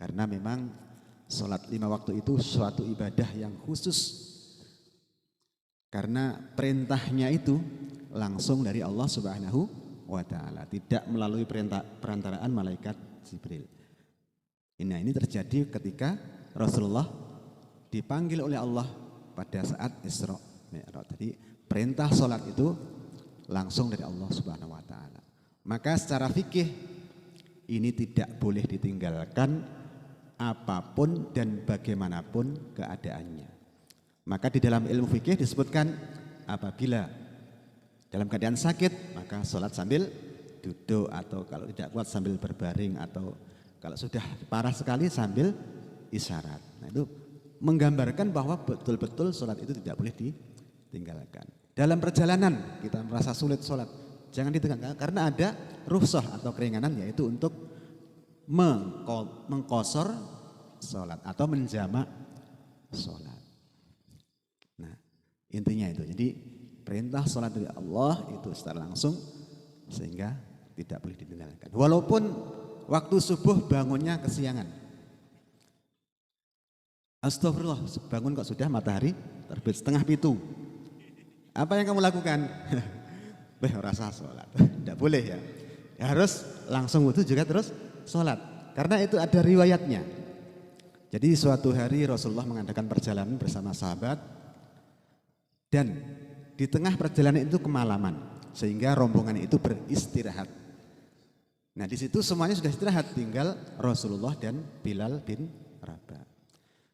Karena memang sholat 5 waktu itu suatu ibadah yang khusus. Karena perintahnya itu langsung dari Allah Subhanahu wa Ta'ala, tidak melalui perantaraan malaikat Jibril. Nah, ini terjadi ketika Rasulullah dipanggil oleh Allah pada saat Isra Mi'raj. Jadi perintah sholat itu langsung dari Allah Subhanahu wa Ta'ala. Maka secara fikih ini tidak boleh ditinggalkan apapun dan bagaimanapun keadaannya. Maka di dalam ilmu fikih disebutkan apabila dalam keadaan sakit maka sholat sambil duduk, atau kalau tidak kuat sambil berbaring, atau kalau sudah parah sekali sambil isyarat. Nah, itu menggambarkan bahwa betul-betul sholat itu tidak boleh ditinggalkan. Dalam perjalanan kita merasa sulit sholat, jangan ditinggalkan karena ada rukhsah atau keringanan, yaitu untuk mengqashar sholat atau menjamak sholat. Nah, intinya itu. Jadi perintah sholat dari Allah itu secara langsung sehingga tidak boleh ditinggalkan. Walaupun waktu subuh bangunnya kesiangan. Astagfirullah, bangun kok sudah matahari terbit 6:30. Apa yang kamu lakukan? Rasa sholat. Tidak boleh ya. Harus langsung wudu juga terus sholat. Karena itu ada riwayatnya. Jadi suatu hari Rasulullah mengadakan perjalanan bersama sahabat, dan di tengah perjalanan itu kemalaman, sehingga rombongan itu beristirahat. Nah, di situ semuanya sudah istirahat, tinggal Rasulullah dan Bilal bin Rabah.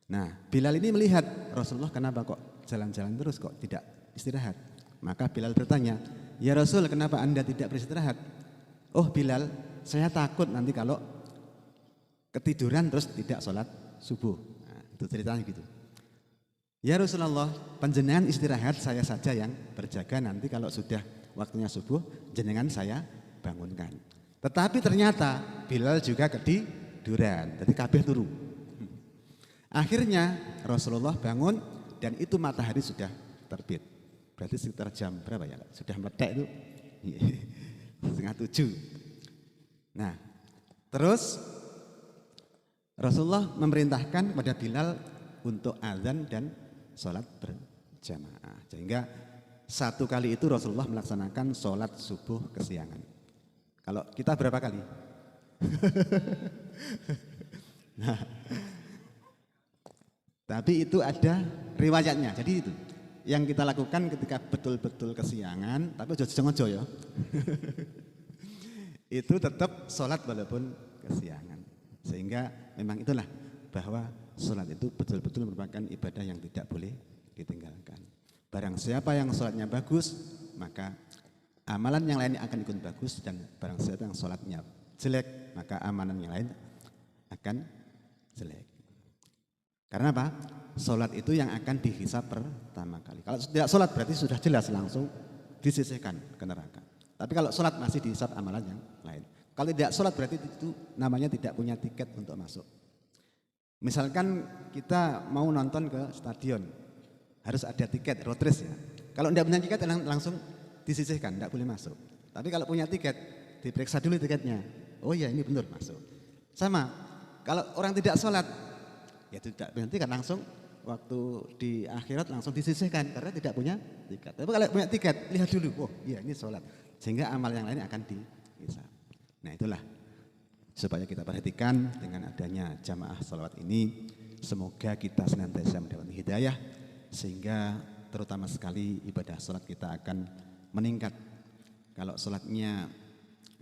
Nah, Bilal ini melihat Rasulullah kenapa kok jalan-jalan terus, kok tidak istirahat. Maka Bilal bertanya, "Ya Rasul, kenapa Anda tidak beristirahat?" "Oh Bilal, saya takut nanti kalau ketiduran terus tidak sholat subuh." Nah, itu ceritanya gitu. "Ya Rasulullah, panjenengan istirahat, saya saja yang berjaga, nanti kalau sudah waktunya subuh jenengan saya bangunkan." Tetapi ternyata Bilal juga ketiduran, jadi kabeh turu. Akhirnya Rasulullah bangun dan itu matahari sudah terbit. Berarti sekitar jam berapa ya? Sudah meledak itu 6:30. Nah, terus Rasulullah memerintahkan kepada Bilal untuk azan dan sholat berjamaah. Sehingga satu kali itu Rasulullah melaksanakan sholat subuh kesiangan. Kalau kita berapa kali? Nah, tapi itu ada riwayatnya. Jadi itu yang kita lakukan ketika betul-betul kesiangan, tapi ojo-ojo ya. Itu tetap sholat walaupun kesiangan. Sehingga memang itulah bahwa sholat itu betul-betul merupakan ibadah yang tidak boleh ditinggalkan. Barang siapa yang sholatnya bagus, maka amalan yang lain akan ikut bagus, dan barang siapa yang sholatnya jelek, maka amalan yang lain akan jelek. Karena apa? Sholat itu yang akan dihisab pertama kali. Kalau tidak sholat berarti sudah jelas langsung disisihkan ke neraka. Tapi kalau sholat masih dihisab amalan yang lain. Kalau tidak sholat berarti itu namanya tidak punya tiket untuk masuk. Misalkan kita mau nonton ke stadion, harus ada tiket, road race ya. Kalau tidak punya tiket langsung disisihkan, tidak boleh masuk. Tapi kalau punya tiket, diperiksa dulu tiketnya. Oh iya, ini benar masuk. Sama, kalau orang tidak sholat, ya tidak punya tiket, langsung waktu di akhirat langsung disisihkan karena tidak punya tiket. Tapi kalau punya tiket, lihat dulu, oh iya ini sholat. Sehingga amal yang lain akan dihisab. Nah, itulah supaya kita perhatikan dengan adanya jamaah salawat ini, semoga kita senantiasa mendapat hidayah sehingga terutama sekali ibadah salat kita akan meningkat. Kalau salatnya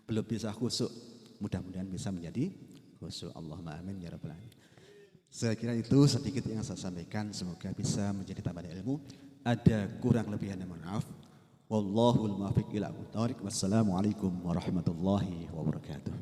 belum bisa khusyuk, mudah-mudahan bisa menjadi khusyuk. Allahumma amin ya rabbal alamin. Saya kira itu sedikit yang saya sampaikan, semoga bisa menjadi tambahan ilmu. Ada kurang lebihnya mohon maaf. Wallahul muwaffiq ila aqwamit thoriq. Wassalamualaikum warahmatullahi wabarakatuh.